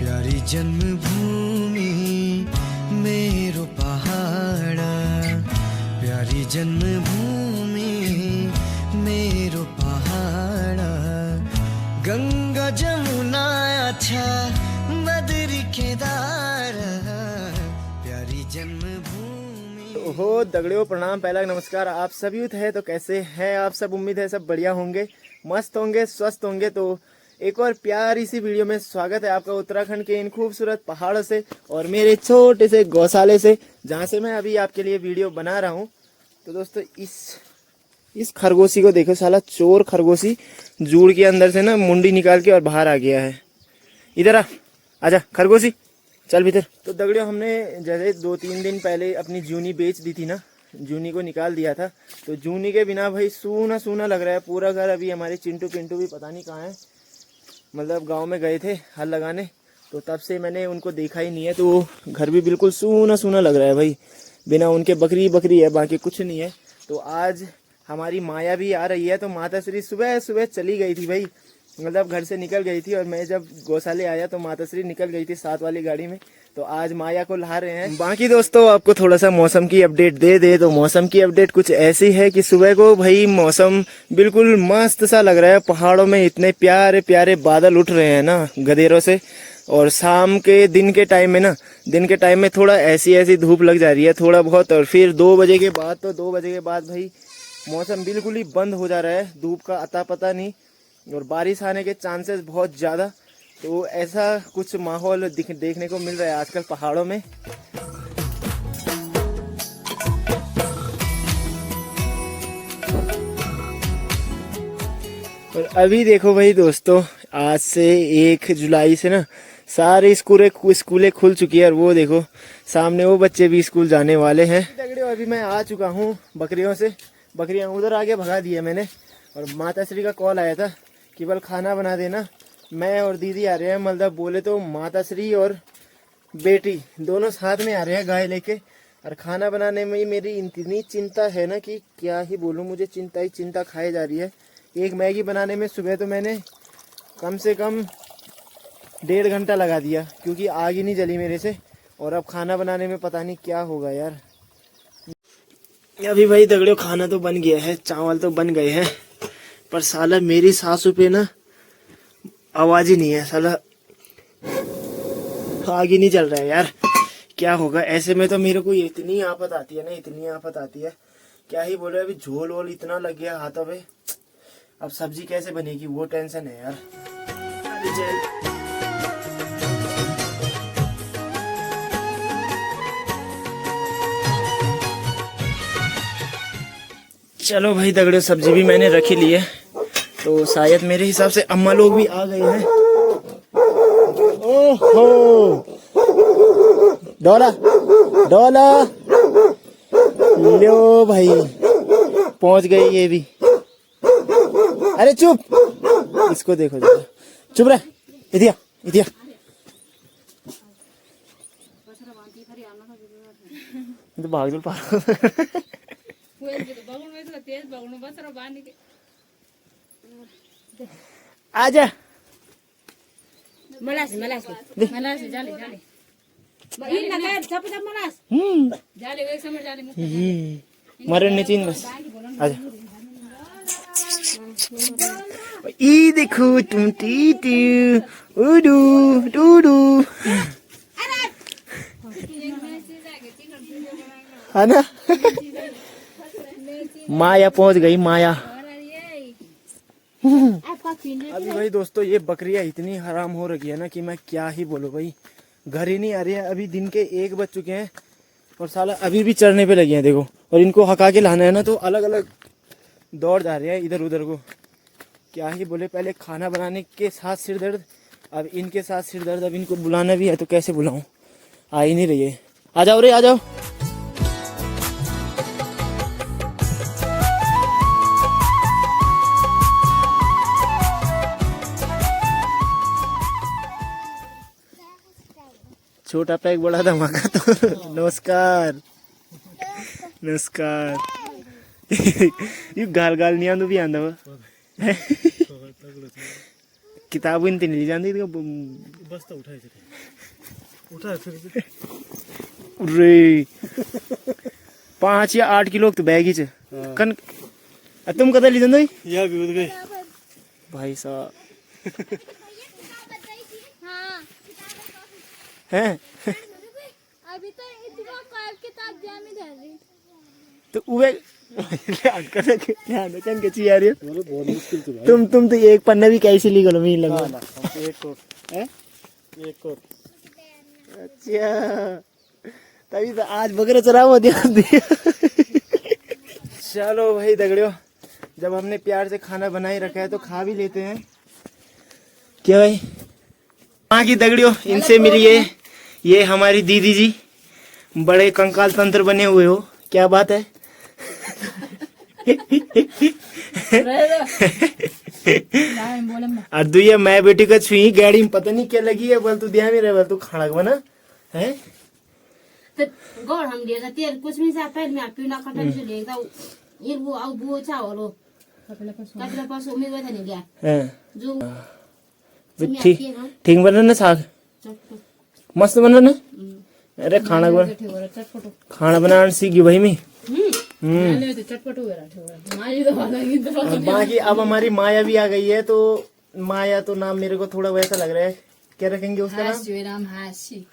प्यारी जन्मभूमि मेरो पहाड़, प्यारी जन्मभूमि मेरो पहाड़, गंगा जमुना अच्छा बद्री केदार, प्यारी जन्मभूमि। ओहो दगड़ियों प्रणाम, पहला नमस्कार। आप सभी है तो कैसे हैं आप सब? उम्मीद है सब बढ़िया होंगे, मस्त होंगे, स्वस्थ होंगे। तो एक और प्यारी सी वीडियो में स्वागत है आपका उत्तराखंड के इन खूबसूरत पहाड़ों से और मेरे छोटे से गौशाले से, जहां से मैं अभी आपके लिए वीडियो बना रहा हूं। तो दोस्तों इस खरगोशी को देखो, साला चोर खरगोशी जूड़ के अंदर से ना मुंडी निकाल के और बाहर आ गया है। इधर आजा खरगोशी, चल भीतर। तो दगड़ियों हमने जैसे 2-3 दिन पहले अपनी जूनी बेच दी थी ना, जूनी को निकाल दिया था। तो जूनी के बिना भाई सूना सूना लग रहा है पूरा घर। अभी हमारे चिंटू पिंटू भी पता नहीं कहाँ है, मतलब गांव में गए थे हल लगाने, तो तब से मैंने उनको देखा ही नहीं है। तो घर भी बिल्कुल सूना सूना लग रहा है भाई, बिना उनके बकरी है, बाकी कुछ नहीं है। तो आज हमारी माया भी आ रही है। तो माता श्री सुबह सुबह चली गई थी भाई, मतलब घर से निकल गई थी। और मैं जब गौशाले आया तो माता श्री निकल गई थी 7 वाली गाड़ी में। तो आज माया को ला रहे हैं। बाकी दोस्तों आपको थोड़ा सा मौसम की अपडेट दे तो मौसम की अपडेट कुछ ऐसी है कि सुबह को भाई मौसम बिल्कुल मस्त सा लग रहा है। पहाड़ों में इतने प्यारे प्यारे बादल उठ रहे हैं ना गधेरों से। और शाम के दिन के टाइम में थोड़ा ऐसी धूप लग जा रही है थोड़ा बहुत। और फिर 2 बजे के बाद भाई मौसम बिल्कुल ही बंद हो जा रहा है, धूप का अता पता नहीं, और बारिश आने के चांसेस बहुत ज़्यादा। तो ऐसा कुछ माहौल देखने को मिल रहा है आजकल पहाड़ों में। और अभी देखो भाई दोस्तों, आज से 1 जुलाई से ना सारे स्कूलें खुल चुकी है। और वो देखो सामने वो बच्चे भी स्कूल जाने वाले हैं। अभी मैं आ चुका हूँ बकरियों से, बकरियाँ उधर आगे भगा दी है मैंने। और माता श्री का कॉल आया था, केवल खाना बना देना। मैं और दीदी आ रहे हैं, मतलब बोले तो माता श्री और बेटी दोनों साथ में आ रहे हैं गाय लेके। और खाना बनाने में मेरी इतनी चिंता है ना कि क्या ही बोलूँ, मुझे चिंता ही चिंता खाए जा रही है। एक मैगी बनाने में सुबह तो मैंने कम से कम 1.5 घंटा लगा दिया, क्योंकि आग ही नहीं जली मेरे से। और अब खाना बनाने में पता नहीं क्या होगा यार। अभी भाई दगड़ियों खाना तो बन गया है, चावल तो बन गए हैं, पर साला मेरी सासू पे ना आवाज ही नहीं है। साला आग ही नहीं चल रहा है यार, क्या होगा ऐसे में? तो मेरे को इतनी आफत आती है ना, इतनी आफत आती है, क्या ही बोले। अभी झोल वोल इतना लग गया हाथों पे, अब सब्जी कैसे बनेगी वो टेंशन है यार। चलो भाई दगड़े, सब्जी भी मैंने रखी ली है। तो शायद मेरे हिसाब से अम्मा लोग भी आ गए हैं। ओहो डोला डोला लो भाई, पहुंच गई ये भी। अरे चुप, इसको देखो जरा, चुप रह। इधिया तो भाग दो पार। आजा मलास जाले मरण ने चीन बस। आजा ई देखो तुम टीटू उडू डूडू है ना। माया पहुंच गई माया। अभी भाई दोस्तों ये बकरियां इतनी हराम हो रही है ना कि मैं क्या ही बोलूं भाई, घर ही नहीं आ रही है। अभी दिन के 1 बज चुके हैं और साला अभी भी चढ़ने पे लगे हैं देखो। और इनको हका के लाना है ना तो अलग अलग दौड़ जा रहे हैं इधर उधर को, क्या ही बोले। पहले खाना बनाने के साथ सिर दर्द, अब इनके साथ सिर दर्द। अब इनको बुलाना भी है तो कैसे बुलाऊं, आ ही नहीं रही है। आ जाओ रे आ जाओ। छोटा पैक बड़ा धमाका। तो नमस्कार नमस्कार। ये गाल गाल नहीं आंदो भी आंदा किताब इनती नहीं जाती थी बस तो उठा फिर रे 5 या 8 किलो तो बैग ही च कन तुम कदा ली जांदो या भी उठ गए भाई साहब हाँ हैं अभी तो इतना कार किताब जामी दे रही तो उवे ध्यान कन के ची यार बहुत मुश्किल थी भाई तुम तो एक पन्ना भी कैसे ली गलो मैं लगा हमको एक और हैं एक और अच्छा तभी तो आज बकरा चरावा दिया चलो भाई दगड़ियों जब हमने प्यार से खाना बना ही रखा है तो खा भी लेते हैं क्या भाई माँ की दगड़ियों इनसे मिलिए ये हमारी दीदी जी बड़े कंकाल तंत्र बने हुए हो क्या बात है और दुया मैं बेटी का छुई गाड़ी में पता नहीं क्या लगी है बोल तू दिया मेरे बोल तू खाना बना है तो गौर हम दिया तेल कुछ नहीं सा पहले मैं पीना खटा से ले जाओ ये वो अब वो चावल लो कपड़ा पास उम्मीद है नहीं गया जो ठीक ठीक बना ना साग मस्त बना ना अरे खाना खाना बनाना सीख गई भाई मैं बाकी अब हमारी माया भी आ गई है तो माया तो नाम मेरे को थोड़ा वैसा लग रहा है क्या रखेंगे उसका नाम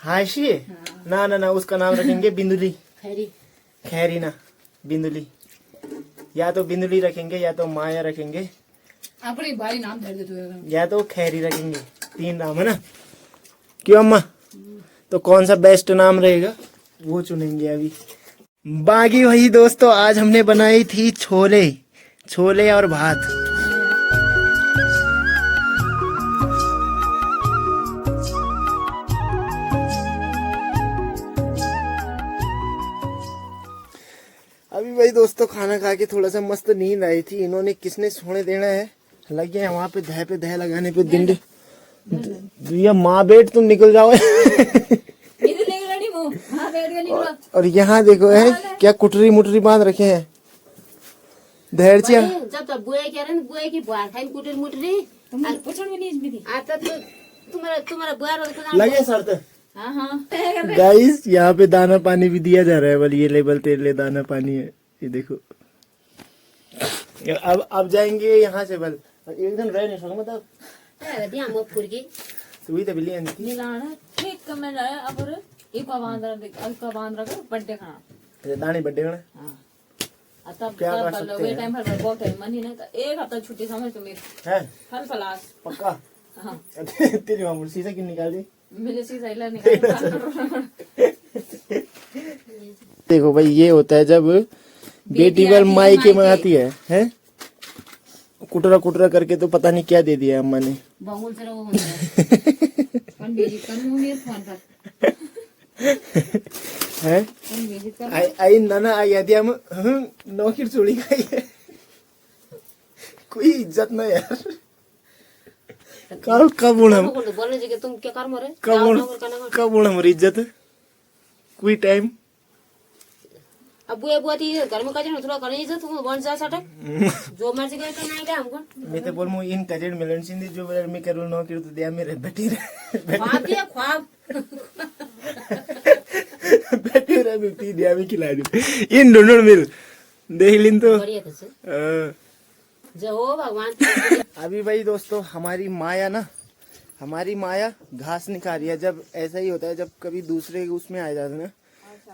हाशी ना ना ना उसका नाम रखेंगे बिंदुली खैरी ना बिंदुली या तो बिंदुली रखेंगे या तो माया रखेंगे अपने भाई नाम धर दे तू या तो खैरी रखेंगे 3 नाम है ना क्यों अम्मा तो कौन सा बेस्ट नाम रहेगा वो चुनेंगे अभी बाकी वही दोस्तों आज हमने बनाई थी छोले और भात अभी भाई दोस्तों खाना खा के थोड़ा सा मस्त नींद आई थी इन्होंने किसने सोने देना है लग गया वहां पे दह लगाने पे दिन भैया माँ बेट तुम निकल जाओ और यहाँ देखो है क्या कुटरी मुटरी बांध रखे हैं दहेड़चिया जब तक बुए कह रहे बुए की बुआ खाई कुटरी मुटरी पूछन भी नहीं आता तो तुम्हारा बुआ लगे सर तो हाँ हाँ गाइस यहाँ पे दाना पानी भी दिया जा रहा है बल ये लेबल तेरे दाना पानी है ये देखो अब जाएंगे यहाँ से बल एक दिन रह नहीं सकूं मतलब सुई तो बिल्ली बर्थडे खाना दानी बर्थडे का तब क्या कर सकते हैं? टाइम पर बहुत टाइम मन ही नहीं एक हफ्ता छुट्टी समझ तुम है फल फलास पक्का हाँ तेरी मामूल शीशा क्यों निकाल दी मेरे से सही निकाल देखो भाई ये होता है जब बेटी बल माई के में आती है कुटरा कुटरा करके तो पता नहीं क्या दे दिया अम्मा ने बांगुल से वो होता है कौन भेजी कौन होंगे फोन पर है कौन भेजी कर आई नाना आई यदि हम नौकर चोरी खाई है कोई इज्जत ना यार कब उड़ हम बोलने जगह तुम क्या कर मरे कब उड़ हमारी इज्जत कोई टाइम अब बुआ बुआ थी घर में कजन थोड़ा करने इज्जत तुम बन जा सटक जो मर्जी करे तो नहीं गया हमको मैं तो बोल मु इन कजन मिलन सिंधी जो मैं करूँ नौकर तो दिया मेरे बेटी ख्वाब दिया ख्वाब बेटी रे बेटी दिया में खिला दी इन दोनों मिल देख लिन तो बढ़िया कैसे जय हो भगवान अभी भाई दोस्तों हमारी माया घास नहीं खा रही है जब ऐसा ही होता है जब कभी दूसरे उसमें आ जाता है ना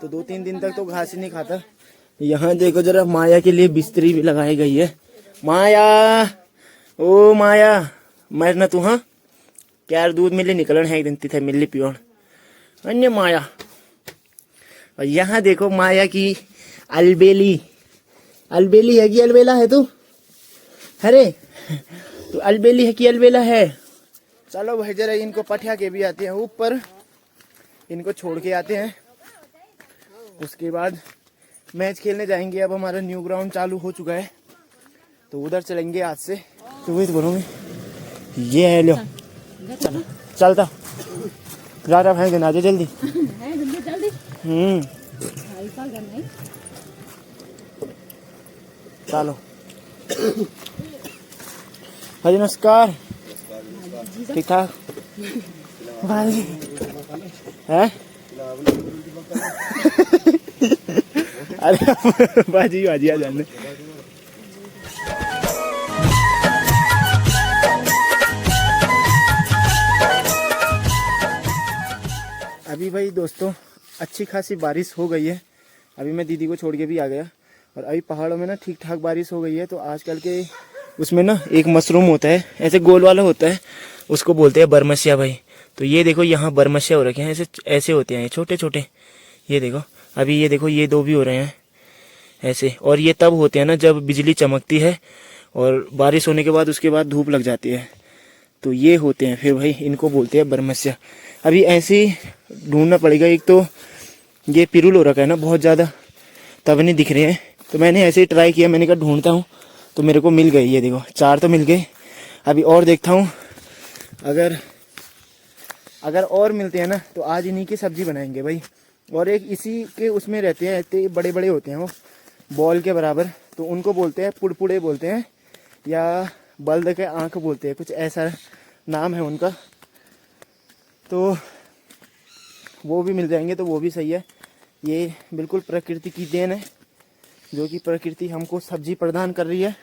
तो 2-3 दिन तक तो घास ही नहीं खाता यहाँ देखो जरा माया के लिए बिस्तरी भी लगाई गई है माया ओ माया मर ना तू हाँ क्या दूध मिले निकलन है एक दिन तिथे मिली पियोन अन्य माया और यहाँ देखो माया की अलबेली है कि अलबेला है तू अरे तो अलबेली है कि अलबेला है चलो भाई जरा इनको पठिया के भी आते हैं ऊपर इनको छोड़ के आते हैं उसके बाद मैच खेलने जाएंगे अब हमारा न्यू ग्राउंड चालू हो चुका है तो उधर चलेंगे आज से तो वही तो बोलूँगी ये है लो चलो चलता गाड़ा भाई गना दे जल्दी चलो हाजी नमस्कार ठीक ठाक बाजी है। अरे बाजी बाजी आ जाने। अभी भाई दोस्तों अच्छी खासी बारिश हो गई है। अभी मैं दीदी को छोड़ के भी आ गया और अभी पहाड़ों में ना ठीक ठाक बारिश हो गई है। तो आजकल के उसमें ना एक मशरूम होता है ऐसे गोल वाला होता है, उसको बोलते हैं बरमसिया भाई। तो ये देखो यहाँ बरमसिया हो रखे हैं, ऐसे ऐसे होते हैं छोटे छोटे। ये देखो अभी ये देखो ये दो भी हो रहे हैं ऐसे। और ये तब होते हैं ना जब बिजली चमकती है और बारिश होने के बाद उसके बाद धूप लग जाती है, तो ये होते हैं फिर भाई, इनको बोलते हैं बरमसिया। अभी ऐसे ही ढूंढना पड़ेगा। एक तो ये पिरुल हो रखा है ना बहुत ज़्यादा, तब नहीं दिख रहे हैं। तो मैंने ऐसे ही ट्राई किया, मैंने कहा ढूंढता हूँ, तो मेरे को मिल गई। ये देखो 4 तो मिल गए। अभी और देखता हूँ, अगर और मिलते हैं ना तो आज इन्हीं की सब्जी बनाएंगे भाई। और एक इसी के उसमें रहते हैं, इतने बड़े बड़े होते हैं वो बॉल के बराबर, तो उनको बोलते हैं पुड़पुड़े बोलते हैं या बल्द के आँख बोलते हैं, कुछ ऐसा नाम है उनका। तो वो भी मिल जाएंगे तो वो भी सही है। ये बिल्कुल प्रकृति की देन है, जो कि प्रकृति हमको सब्जी प्रदान कर रही है।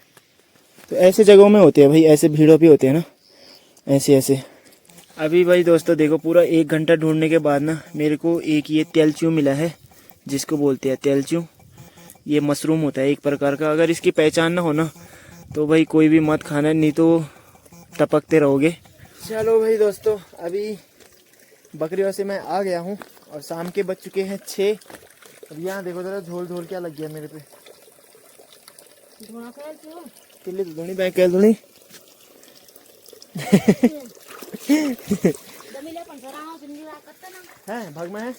तो ऐसे जगहों में होते हैं भाई, ऐसे भीड़ों पे होते हैं ना, ऐसे ऐसे। अभी भाई दोस्तों देखो पूरा 1 घंटा ढूंढने के बाद ना मेरे को एक ये तेलचू मिला है, जिसको बोलते हैं तेलचू। ये मशरूम होता है एक प्रकार का। अगर इसकी पहचान ना हो ना तो भाई कोई भी मत खाना, नहीं तो टपकते रहोगे। चलो भाई दोस्तों अभी बकरियों से मैं आ गया हूँ और शाम के बज चुके हैं 6। अब यहाँ देखो जरा झोल झोल क्या लग गया मेरे पे। किल्ली तो धोनी, बैग कैल धोनी। है भाग में है।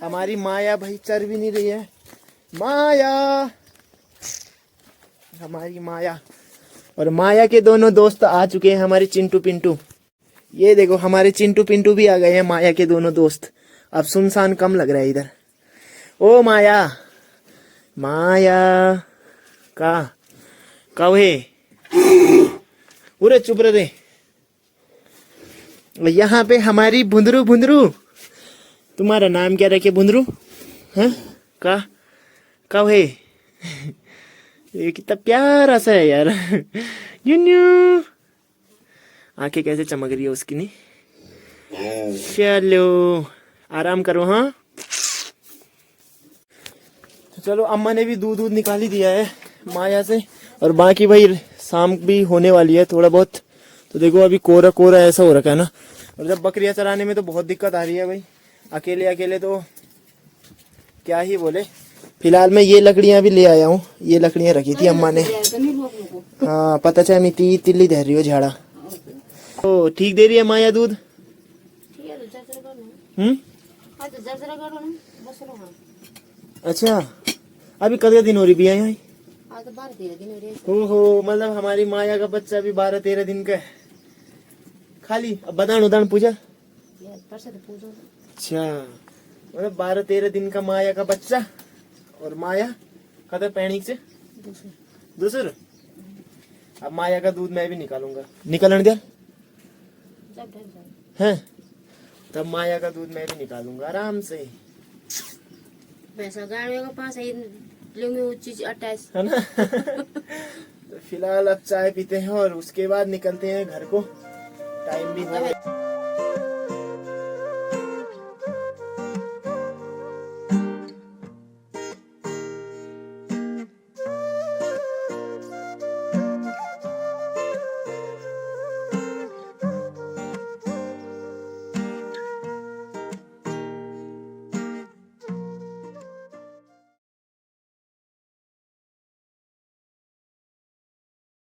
हमारी माया भाई चर भी नहीं रही है, माया हमारी माया। और माया के दोनों दोस्त आ चुके हैं, हमारे चिंटू पिंटू। ये देखो हमारे चिंटू पिंटू भी आ गए हैं, माया के दोनों दोस्त। अब सुनसान कम लग रहा है इधर। ओ माया, माया का है उरे चुप रे। यहाँ पे हमारी भुंदरू भुंदरू, तुम्हारा नाम क्या रखे भुंदरू? हैं का है? ये कितना प्यारा सा है यार। यून्यू आंखें कैसे चमक रही है उसकी नहीं। चलो आराम करो। हाँ तो चलो, अम्मा ने भी दूध निकाल ही दिया है माया से। और बाकी भाई शाम भी होने वाली है थोड़ा बहुत। तो देखो अभी कोरा कोरा ऐसा हो रखा है ना। और जब बकरियां चराने में तो बहुत दिक्कत आ रही है भाई, अकेले अकेले तो क्या ही बोले। फिलहाल मैं ये लकड़ियां भी ले आया हूँ, ये लकड़ियां रखी थी अम्मा ने। हाँ पता चला मैं तिल्ली दे रही हो झाड़ा। ओ ठीक दे रही है माया दूध। अच्छा अभी कदे दिन हो रही भैया यहाँ? हो मतलब हमारी माया का बच्चा भी 12-13 दिन का है खाली। अब बदान उदान पूजा। अच्छा मतलब 12-13 दिन का माया का बच्चा। और माया कदर पैणिक से दूसर। अब माया का दूध मैं भी निकालूंगा, निकलन दिया है तब माया का दूध मैं भी निकालूंगा आराम से। गाड़ियों के पास वो चीज अटैच है ना। तो फिलहाल अब चाय पीते हैं और उसके बाद निकलते हैं घर को। टाइम भी हो गया।